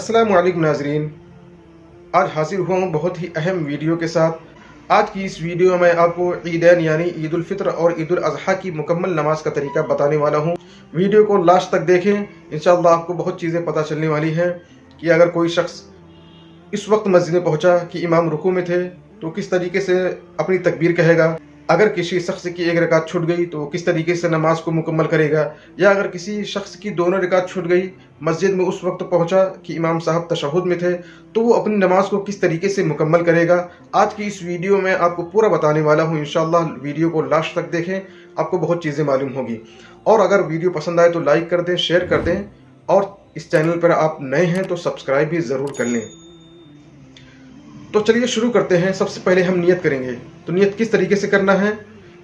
अस्सलामु अलैकुम नाज़रीन, आज हाजिर हुआ हूँ बहुत ही अहम वीडियो के साथ। आज की इस वीडियो में मैं आपको ईदैन यानी ईद उल फित्र और ईद उल अज़हा की मुकम्मल नमाज का तरीका बताने वाला हूँ। वीडियो को लास्ट तक देखें, इंशाअल्लाह आपको बहुत चीज़ें पता चलने वाली हैं कि अगर कोई शख्स इस वक्त मस्जिद में पहुँचा कि इमाम रुकू में थे तो किस तरीके से अपनी तकबीर कहेगा, अगर किसी शख्स की एक रकात छूट गई तो किस तरीके से नमाज को मुकम्मल करेगा, या अगर किसी शख्स की दोनों रकात छूट गई, मस्जिद में उस वक्त पहुंचा कि इमाम साहब तशहुद में थे, तो वो अपनी नमाज को किस तरीके से मुकम्मल करेगा। आज की इस वीडियो में आपको पूरा बताने वाला हूं। इंशाअल्लाह वीडियो को लास्ट तक देखें, आपको बहुत चीज़ें मालूम होगी। और अगर वीडियो पसंद आए तो लाइक कर दें, शेयर कर दें, और इस चैनल पर आप नए हैं तो सब्सक्राइब भी ज़रूर कर लें। तो चलिए शुरू करते हैं। सबसे पहले हम नियत करेंगे। तो नियत किस तरीके से करना है?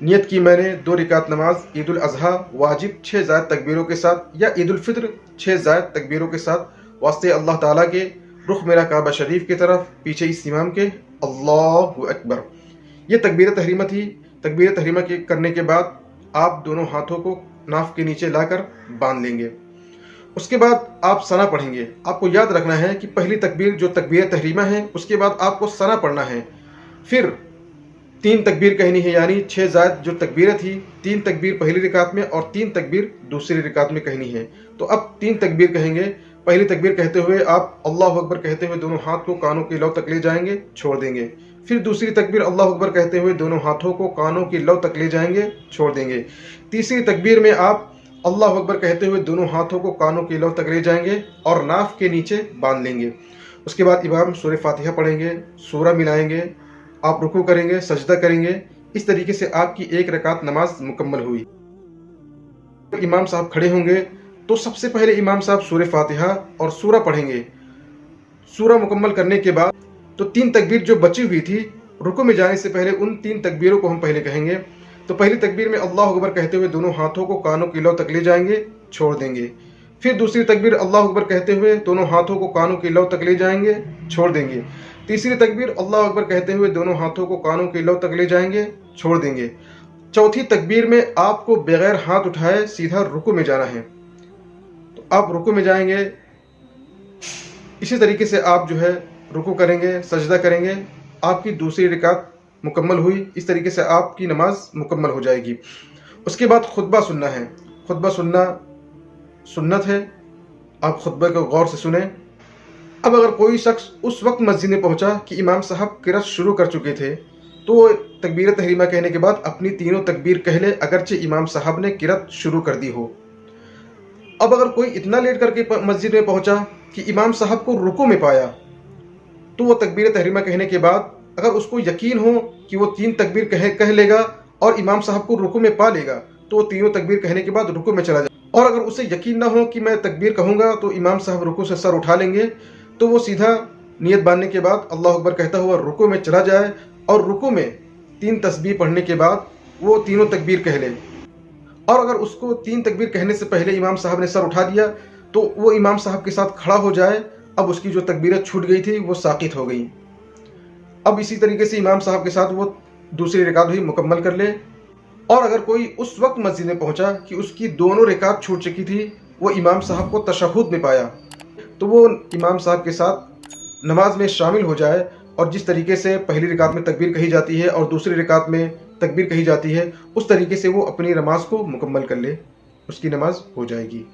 नियत की मैंने 2 रकात नमाज ईद उल अज़हा वाजिब 6 ज़ायद तकबीरों के साथ या ईद उल फित्र 6 ज़ायद तकबीरों के साथ वास्ते अल्लाह ताला के, रुख मेरा काबा शरीफ की तरफ, पीछे इस इमाम के, अल्लाहु अकबर। ये तकबीर तहरीमा थी। तकबीर तहरीमा के करने के बाद आप दोनों हाथों को नाफ के नीचे लाकर बांध लेंगे। उसके बाद आप सना पढ़ेंगे। आपको याद रखना है कि पहली तकबीर जो तकबीर तहरीमा है, उसके बाद आपको सना पढ़ना है। फिर 3 तकबीर कहनी है, यानी 6 ज़ायद जो तकबीरें थी, 3 तकबीर पहली रकात में और 3 तकबीर दूसरी रकात में कहनी है। तो अब 3 तकबीर कहेंगे। पहली तकबीर कहते हुए आप अल्लाहु अकबर कहते हुए दोनों हाथ को कानों की लौ तक ले जाएंगे, छोड़ देंगे। फिर दूसरी तकबीर अल्लाहु अकबर कहते हुए दोनों हाथों को कानों की लौ तक ले जाएंगे, छोड़ देंगे। तीसरी तकबीर में आप अल्लाहु अकबर कहते हुए दोनों हाथों को कानों की लौ तक ले जाएंगे और नाफ के नीचे बांध लेंगे। उसके बाद इमाम सूरह फातिहा पढ़ेंगे, सूरा मिलाएंगे, आप रुकू करेंगे, सजदा करेंगे। इस तरीके से आपकी एक रकात नमाज मुकम्मल हुई। इमाम साहब खड़े होंगे तो सबसे पहले इमाम साहब सूरह फातिहा और सूरा पढ़ेंगे। सूरा मुकम्मल करने के बाद तो 3 तकबीर जो बची हुई थी, रुकू में जाने से पहले उन 3 तकबीरों को हम पहले कहेंगे। तो पहली तकबीर में अल्लाहु अकबर कहते हुए दोनों हाथों को कानों की लौ तक ले जाएंगे, छोड़ देंगे। फिर दूसरी तकबीर अल्लाहु अकबर कहते हुए दोनों हाथों को कानों की लौ तक ले जाएंगे, छोड़ देंगे। तीसरी तकबीर अल्लाहु अकबर कहते हुए दोनों हाथों को कानों की लौ तक ले जाएंगे, छोड़ देंगे। चौथी तकबीर में आपको बगैर हाथ उठाए सीधा रुकू में जाना है। तो आप रुकू में जाएंगे। इसी तरीके से आप जो है रुकू करेंगे, सजदा करेंगे। आपकी दूसरी रकात मुकम्मल हुई। इस तरीके से आपकी नमाज मुकम्मल हो जाएगी। उसके बाद खुतबा सुनना है। खुतबा सुनना सुन्नत है, आप खुतबे को गौर से सुने। अब अगर कोई शख्स उस वक्त मस्जिद में पहुंचा कि इमाम साहब किरात शुरू कर चुके थे, तो तकबीर तहरीमा कहने के बाद अपनी तीनों तकबीर कह ले, अगरचे इमाम साहब ने किरात शुरू कर दी हो। अब अगर कोई इतना लेट करके मस्जिद में पहुंचा कि इमाम साहब को रुकू में पाया, तो वो तकबीर तहरीमा कहने के बाद अगर उसको यकीन हो कि वो 3 तकबीर कह लेगा और इमाम साहब को रुकू में पा लेगा, तो वो तीनों तकबीर कहने के बाद रुकू में चला जाए। और अगर उसे यकीन ना हो कि मैं तकबीर कहूँगा तो इमाम साहब रुकू से सर उठा लेंगे, तो वो सीधा नियत बांधने के बाद अल्लाहु अकबर कहता हुआ रुकू में चला जाए और रुकू में 3 तस्बीह पढ़ने के बाद वो तीनों तकबीर कह ले। और अगर उसको 3 तकबीर कहने से पहले इमाम साहब ने सर उठा दिया, तो वो इमाम साहब के साथ खड़ा हो जाए। अब उसकी जो तकबीरें छूट गई थी वो साकित हो गई। अब इसी तरीके से इमाम साहब के साथ वो दूसरी रकात भी मुकम्मल कर ले। और अगर कोई उस वक्त मस्जिद में पहुंचा कि उसकी दोनों रकात छूट चुकी थी, वो इमाम साहब को तशहुद में पाया, तो वो इमाम साहब के साथ नमाज में शामिल हो जाए। और जिस तरीके से पहली रकात में तकबीर कही जाती है और दूसरी रकात में तकबीर कही जाती है, उस तरीके से वो अपनी नमाज को मुकम्मल कर ले, उसकी नमाज हो जाएगी।